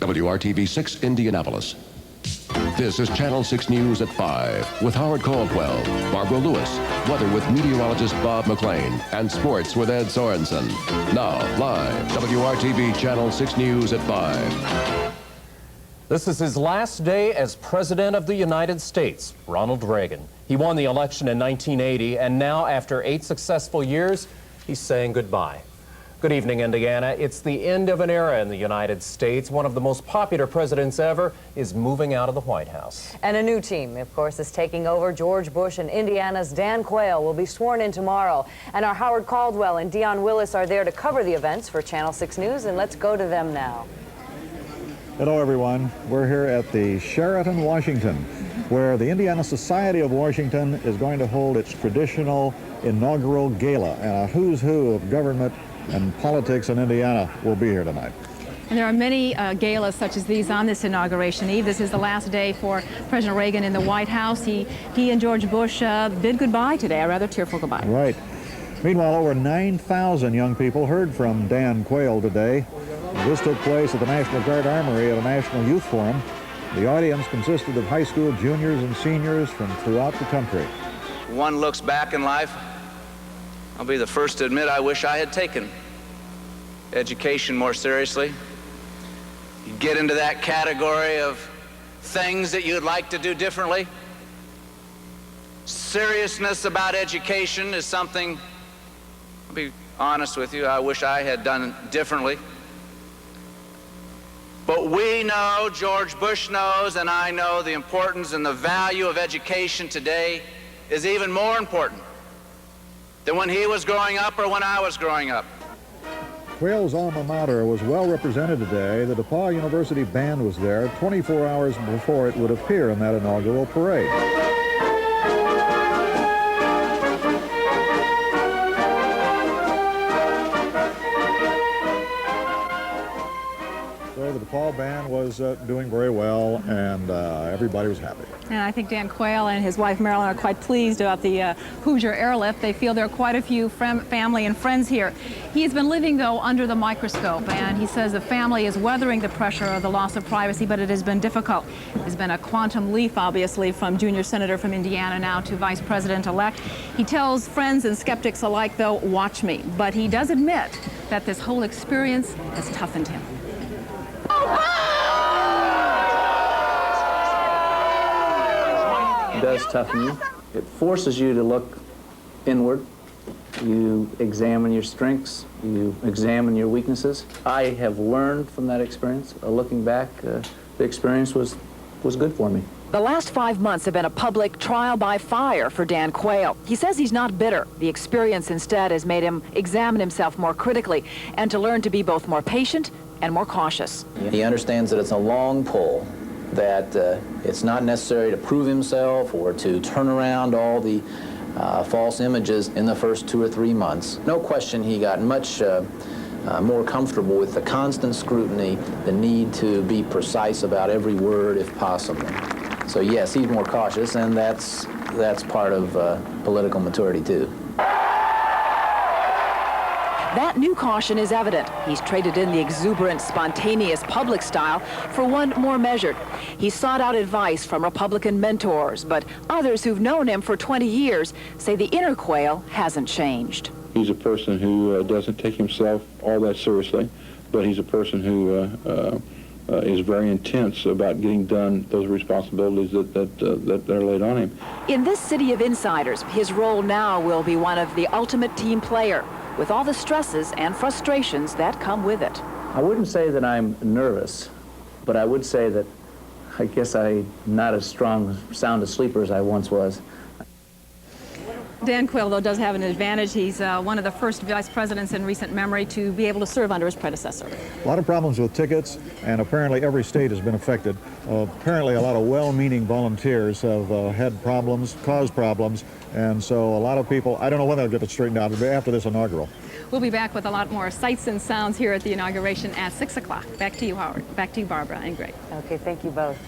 WRTV 6 Indianapolis. This is Channel 6 News at 5 with Howard Caldwell, Barbara Lewis, weather with meteorologist Bob McLean, and sports with Ed Sorensen. Now, live, WRTV Channel 6 News at 5. This is his last day as President of the United States, Ronald Reagan. He won the election in 1980, and now, after 8 successful years, he's saying goodbye. Good evening, Indiana. It's the end of an era in the United States. One of the most popular presidents ever is moving out of the White House. And a new team, of course, is taking over. George Bush and Indiana's Dan Quayle will be sworn in tomorrow. And our Howard Caldwell and Dion Willis are there to cover the events for Channel 6 News, and let's go to them now. Hello, everyone. We're here at the Sheraton, Washington, where the Indiana Society of Washington is going to hold its traditional inaugural gala, and a who's who of government and politics in Indiana will be here tonight. And there are many galas such as these on this inauguration eve. This is the last day for President Reagan in the White House. He and George Bush bid goodbye today, a rather tearful goodbye. Right. Meanwhile, over 9,000 young people heard from Dan Quayle today. This took place at the National Guard Armory at a National Youth Forum. The audience consisted of high school juniors and seniors from throughout the country. One looks back in life, I'll be the first to admit I wish I had taken education more seriously. You get into that category of things that you'd like to do differently. Seriousness about education is something, I'll be honest with you, I wish I had done differently. But we know, George Bush knows, and I know the importance and the value of education today is even more important than when he was growing up or when I was growing up. Quayle's alma mater was well represented today. The DePauw University Band was there 24 hours before it would appear in that inaugural parade. So the DePauw Band was doing very well, and everybody was happy. And I think Dan Quayle and his wife Marilyn are quite pleased about the Hoosier airlift. They feel there are quite a few family and friends here. He's been living, though, under the microscope, and he says the family is weathering the pressure of the loss of privacy, but it has been difficult. There's been a quantum leap, obviously, from junior senator from Indiana now to vice president-elect. He tells friends and skeptics alike, though, watch me. But he does admit that this whole experience has toughened him. It does toughen you. It forces you to look inward. You examine your strengths. You examine your weaknesses. I have learned from that experience. Looking back, the experience was good for me. The last 5 months have been a public trial by fire for Dan Quayle. He says he's not bitter. The experience instead has made him examine himself more critically and to learn to be both more patient and more cautious. He understands that it's a long pull, that it's not necessary to prove himself or to turn around all the false images in the first 2 or 3 months. No question he got much more comfortable with the constant scrutiny, the need to be precise about every word if possible. So yes, he's more cautious, and that's part of political maturity too. That new caution is evident. He's traded in the exuberant, spontaneous public style for one more measured. He sought out advice from Republican mentors, but others who've known him for 20 years say the inner Quayle hasn't changed. He's a person who doesn't take himself all that seriously, but he's a person who is very intense about getting done those responsibilities that are laid on him. In this city of insiders, his role now will be one of the ultimate team player, with all the stresses and frustrations that come with it. I wouldn't say that I'm nervous, but I would say that I guess I'm not as sound a sleeper as I once was. Dan Quayle, though, does have an advantage. He's one of the first vice presidents in recent memory to be able to serve under his predecessor. A lot of problems with tickets, and apparently every state has been affected. Apparently a lot of well-meaning volunteers have had problems, caused problems, and so a lot of people, I don't know when they'll get it straightened out after this inaugural. We'll be back with a lot more sights and sounds here at the inauguration at 6 o'clock. Back to you, Howard. Back to you, Barbara and Greg. Okay, thank you both.